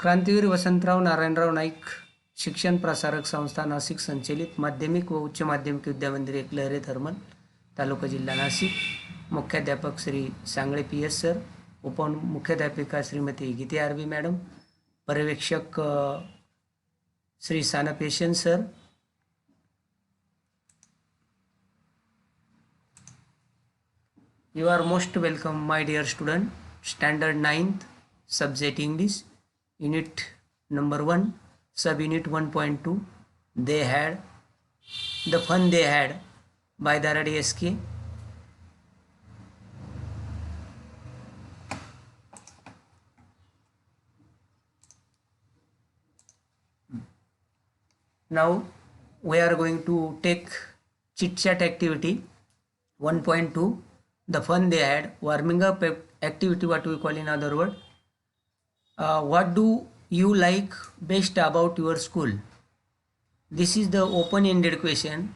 क्रांतीवीर वसंतराव नारायणराव नाईक शिक्षण प्रसारक संस्था नाशिक संचलित माध्यमिक व उच्च माध्यमिक विद्यामंदिर एकलहरे थर्मल तालुका जिल्हा नाशिक। मुख्याध्यापक श्री सांगळे PS सर, उपमुख्याध्यापिका श्रीमती गीते आरवी मॅडम, पर्यवेक्षक श्री साना पेशन sir. You are most welcome, my dear student. Standard 9th, subject English, unit number 1, subunit 1.2. They had the fun they had by Daradi SK. Now we are going to take chit chat activity 1.2. The fun they had, warming up activity, what we call in other word. What do you like best about your school? This is the open-ended question.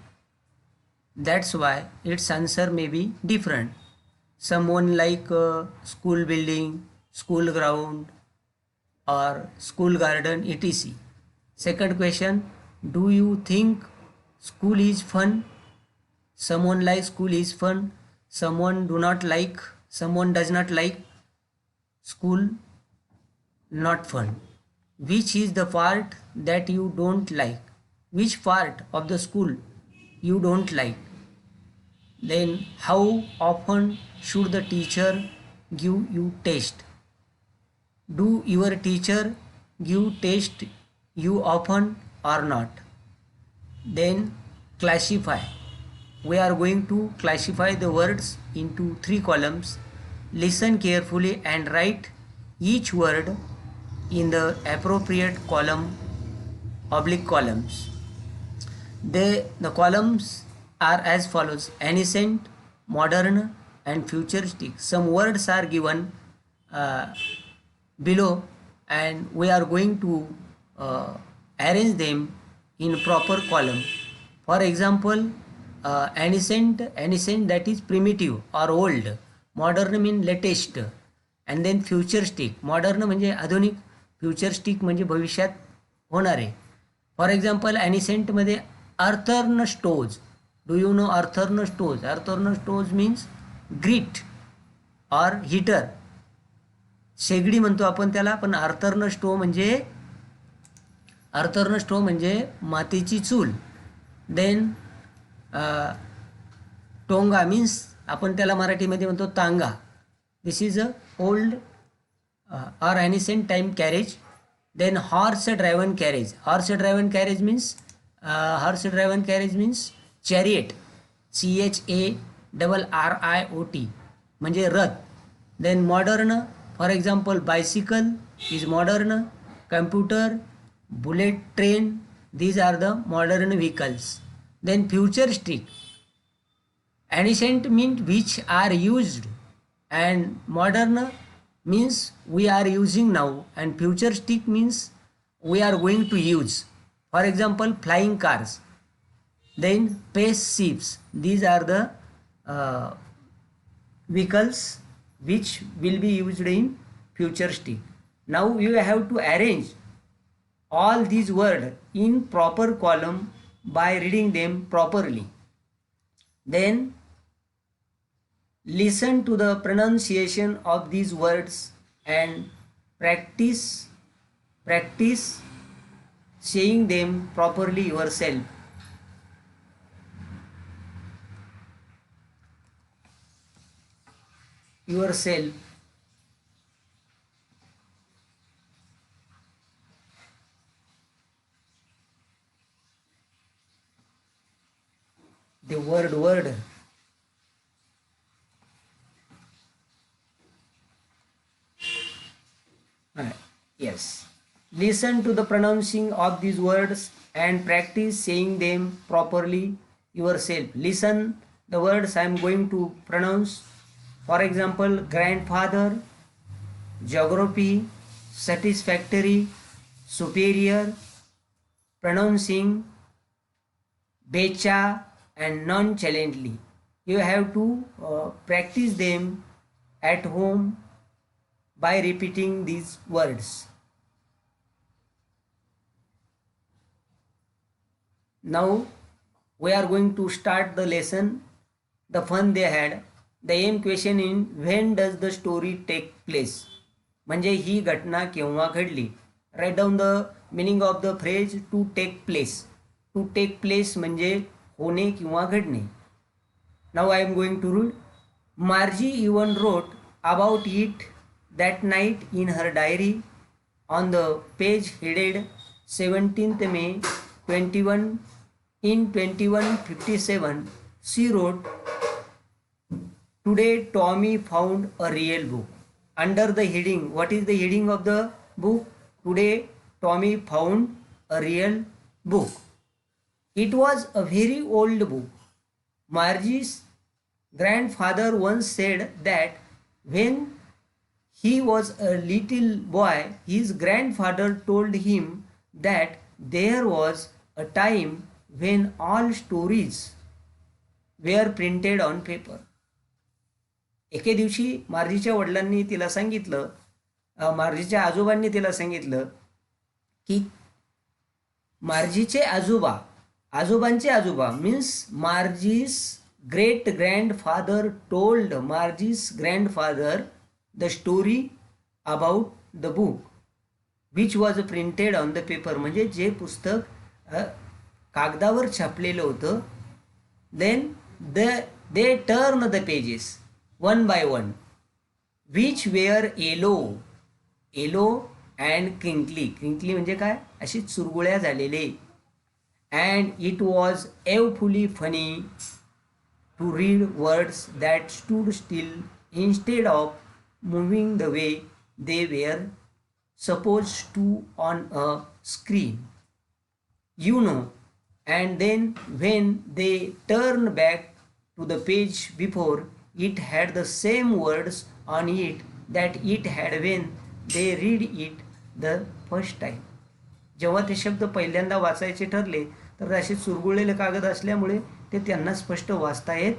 That's why its answer may be different. Someone like school building, school ground, or school garden, etc. Second question, do you think school is fun? Someone like school is fun. Someone do not like, someone does not like school, not fun. Which is the part that you don't like? Which part of the school you don't like? Then how often should the teacher give you test? Do your teacher give test you often or not? Then classify. We are going to classify the words into 3 columns. Listen carefully and write each word in the appropriate column, oblique columns. The columns are as follows: ancient, modern, and futuristic. Some words are given below, and we are going to arrange them in proper column. For example, ancient that is primitive or old, modern mean latest, and then futuristic. modern म्हणजे आधुनिक, futuristic म्हणजे भविष्यात होणारे. For example ancient मध्ये earthen stoves. Do you know earthen stoves? Earthen stoves means grate or heater. शेगडी म्हणतो आपण त्याला, पण अर्थर्न स्टोव्ह म्हणजे मातीची चूल. देन टोंगा मीन्स आपण त्याला मराठीमध्ये म्हणतो तांगा. This is a old or ancient time carriage. Then horse driven carriage. Horse driven carriage means chariot. CHARRIOT म्हणजे रथ. Then modern, for example bicycle is modern. Computer, bullet train, these are the modern vehicles. Then futuristic. Ancient means which are used, and modern means we are using now, and futuristic means we are going to use. For example, flying cars. Then spaceships. These are the vehicles which will be used in futuristic. Now you have to arrange all these words in proper column by reading them properly. Then listen to the pronunciation of these words and practice saying them properly yourself. The word. Yes. Listen to the pronouncing of these words and practice saying them properly yourself. Listen the words I am going to pronounce. For example, grandfather, geography, satisfactory, superior, pronouncing, becha, and nonchalantly. You have to practice them at home by repeating these words. Now we are going to start the lesson, the fun they had. The aim question in when does the story take place, म्हणजे ही घटना केव्हा घडली. Write down the meaning of the phrase to take place. To take place म्हणजे होणे किंवा घडणे. Now I am going to read. Margie even wrote about it that night in her diary. On the page headed 17th May 21 in 2157 she wrote, today Tommy found a real book. Under the heading, what is the heading of the book? Today Tommy found a real book. It was a very old book. Margie's grandfather once said that when he was a little boy, his grandfather told him that there was a time when all stories were printed on paper. एके दिवशी मार्जीच्या वडिलांनी तिला सांगितलं, मार्जीच्या आजोबांनी तिला सांगितलं की मार्जीचे आजोबा, आजोबांचे आजोबा means Margie's great grandfather told Margie's grandfather the story about the book which was printed on the paper. म्हणजे जे पुस्तक कागदावर छापलेलं होतं. then they turned the pages one by one which were yellow and crinkly. crinkly म्हणजे काय, अशी चुरगुळ्या झालेले. and it was awfully funny to read words that stood still instead of moving the way they were supposed to on a screen, you know. And then when they turned back to the page before, it had the same words on it that it had when they read it the first time. जेव्हा ते शब्द पहिल्यांदा वाचायचे ठरले तर असे चुरगुळलेले कागद असल्यामुळे ते त्यांना स्पष्ट वाचता येत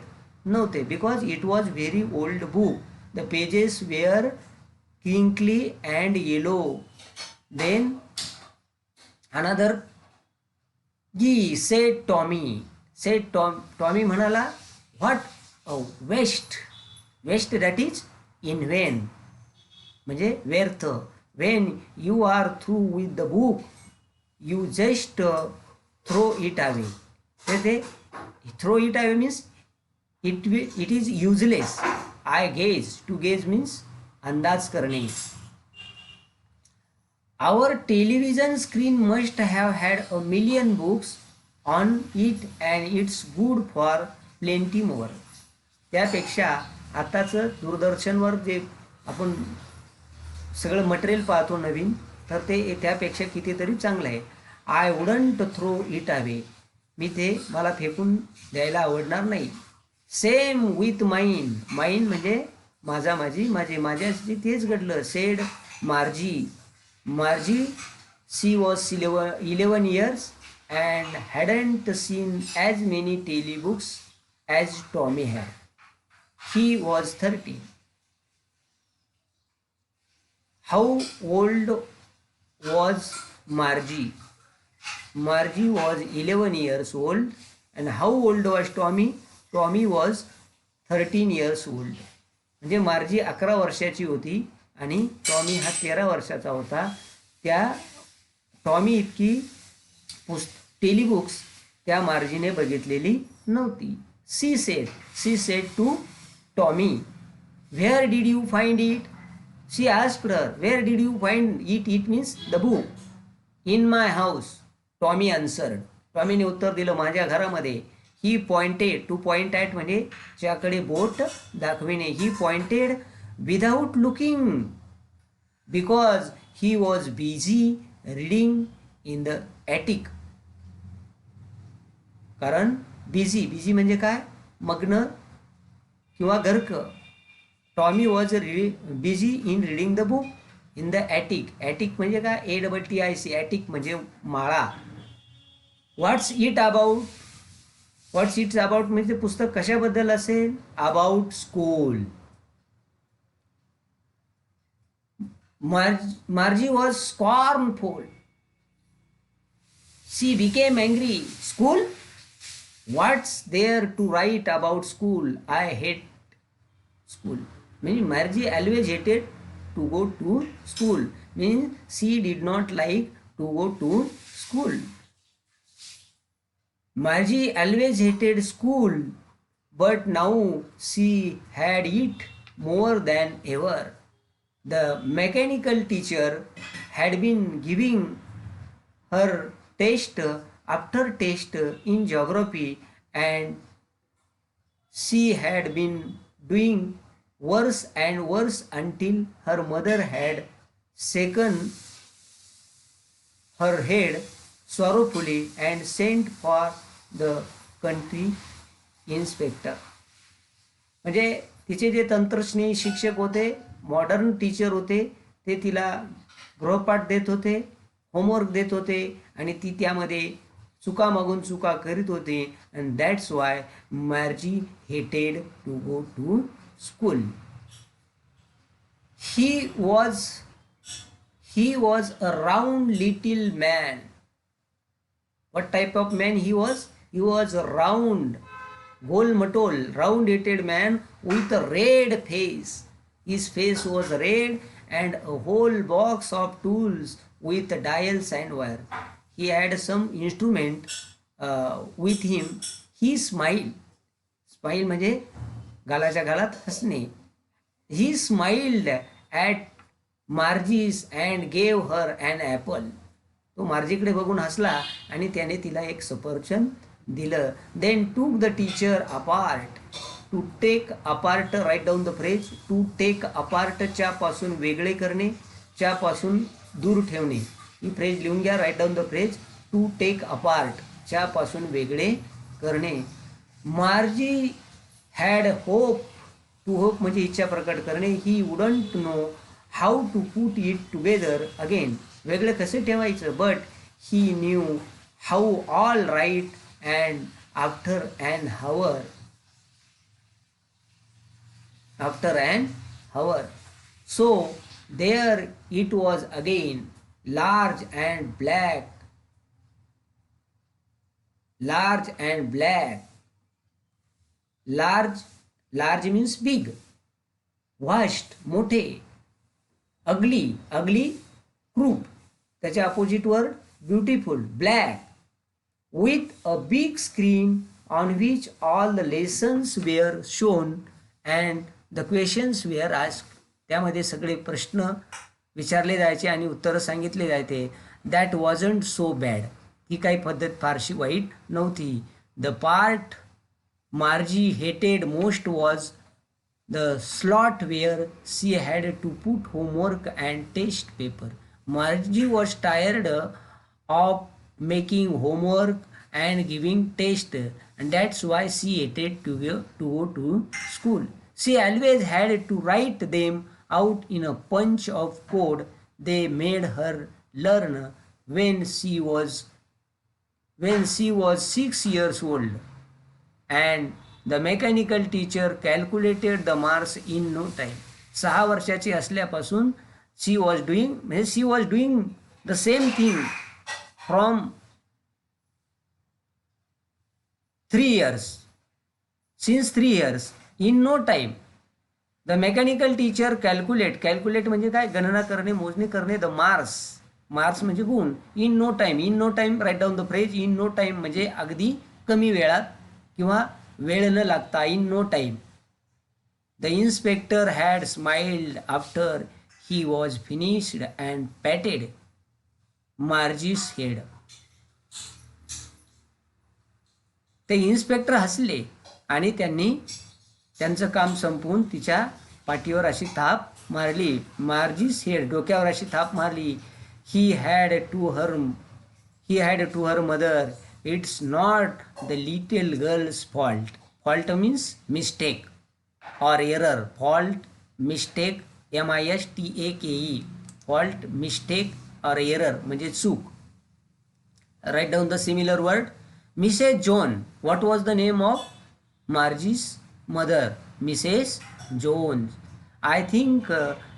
नव्हते. Because it was very old book. The pages were crinkly and yellow. Then another Gee, said Tommy. Tommy म्हणाला, what a waste. Waste, that is in vain, म्हणजे व्यर्थ. When you are through with the book, you just throw it away. ते throw it away means it is useless. I gaze. To gaze means अंदाज करणे. Our television screen must have had a million books on it and it's good for plenty more. त्यापेक्षा आताचं दूरदर्शनवर जे आपण सगळं material पाहतो नवीन, तर ते त्यापेक्षा कितीतरी चांगलं आहे. I wouldn't throw it away. मी ते मला फेकून द्यायला आवडणार नाही. सेम विथ माईन. माईन म्हणजे माझा, माझी, माझे, माझ्याशी तेच घडलं. Sed मार्जी. मार्जी she was 11 years and hadn't seen as many telebooks as Tommy had. He was 13. How old was Margie? Margie was 11 years old. And how old was Tommy? Tommy was 13 years old. म्हणजे मार्जी 11 वर्षाची होती आणि Tommy हा 13 वर्षाचा होता. त्या Tommy इतकी टेलिबुक्स त्या मार्जीने बघितलेली नव्हती. She said to Tommy, where did you find it? She asked her, where did you find it? It means the book. In my house, Tommy answered. टॉमीने उत्तर दिलं, माझ्या घरामध्ये. He pointed. To point at म्हणजे ज्याकडे बोट दाखविणे. He pointed without looking because he was busy reading in the attic. कारण बिझी म्हणजे काय, मग्न किंवा गर्क. Tommy was busy in reading the book in the Attic. Attic म्हणजे काय, ATTIC. ॲटिक म्हणजे माळा. व्हॉट्स इट अबाउट म्हणजे पुस्तक कशाबद्दल असेल? About school. Margie was scornful. She became angry. School? What's there to write about school? I hate school. Means Margie always hated to go to school. Means she did not like to go to school. Margie always hated school, but now she had it more than ever. The mechanical teacher had been giving her test after test in geography, and she had been doing worse and worse until her mother had shaken her head sorrowfully and sent for the country inspector. म्हणजे तिचे जे तंत्रस्नेही शिक्षक होते, modern teacher होते, ते तिला गृहपाठ देत होते, होमवर्क देत होते आणि ती त्यामध्ये चुका मागून चुका करीत होती. And that's why Margie hated to go to school. He was a round little man. What type of man he was? He was a round, गोल-मटोल, round-headed man with a red face. His face was red and a whole box of tools with dials and wire. He had some instrument with him. He smiled. Smile म्हणजे गालाच्या गालात हसणे. He smiled at Margie's and gave her an apple. तो मार्जीकडे बघून हसला आणि त्याने तिला एक सफरचंद दिलं. Then took the teacher apart. To take apart, write down the phrase. To take apart च्या पासून वेगळे करणे, च्या पासून दूर ठेवणे. ही फ्रेज लिहून घ्या. Write down the phrase. To take apart, च्या पासून वेगळे करणे. Margie had hope. To hope म्हणजे इच्छा प्रकट करणे. He wouldn't know how to put it together again. वेगळं कसं ठेवायचं. But he knew how all right and after and hour. After and hour. So there it was again, large and black. Large and black. Large means big. Vast, मोठे. Ugly, croup. त्याच्या opposite word beautiful, black. With a big screen on which all the lessons were shown and the questions were asked. त्यामध्ये सगळे प्रश्न विचारले जायचे आणि उत्तरं सांगितले जायचे. That wasn't so bad. ही काही पद्धत फारशी वाईट नव्हती. The part Margie hated most was the slot where she had to put homework and test paper. Margie was tired of making homework and giving test and that's why she hated to go to school. She always had to write them out in a punch of code they made her learn when she was 6 years old, and the mechanical teacher calculated the marks in no time. 6 वर्षाची असल्यापासून she was doing the same thing from 3 years, since 3 years in no time. The mechanical teacher calculate म्हणजे काय, गणना करणे, मोजणी करणे. The marks म्हणजे गुण. In no time write down the phrase. In no time म्हणजे अगदी कमी वेळात किंवा वेळ न लागता. In no time. The inspector had smiled after he was finished and patted Margie's head. ते इन्स्पेक्टर हसले आणि त्यांनी त्यांचं काम संपवून तिच्या पाठीवर अशी थाप मारली. मार्जीस हेड, डोक्यावर अशी थाप मारली. He had to her mother, it's not the little girl's fault. Fault means mistake or error. Fault, mistake, MISTAKE. Fault, mistake or error म्हणजे चूक. Write down the similar word. Mrs John. What was the name of Margie's mother? Mrs Jones. I think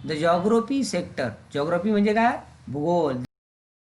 the geography sector. Geography म्हणजे काय, भूगोल.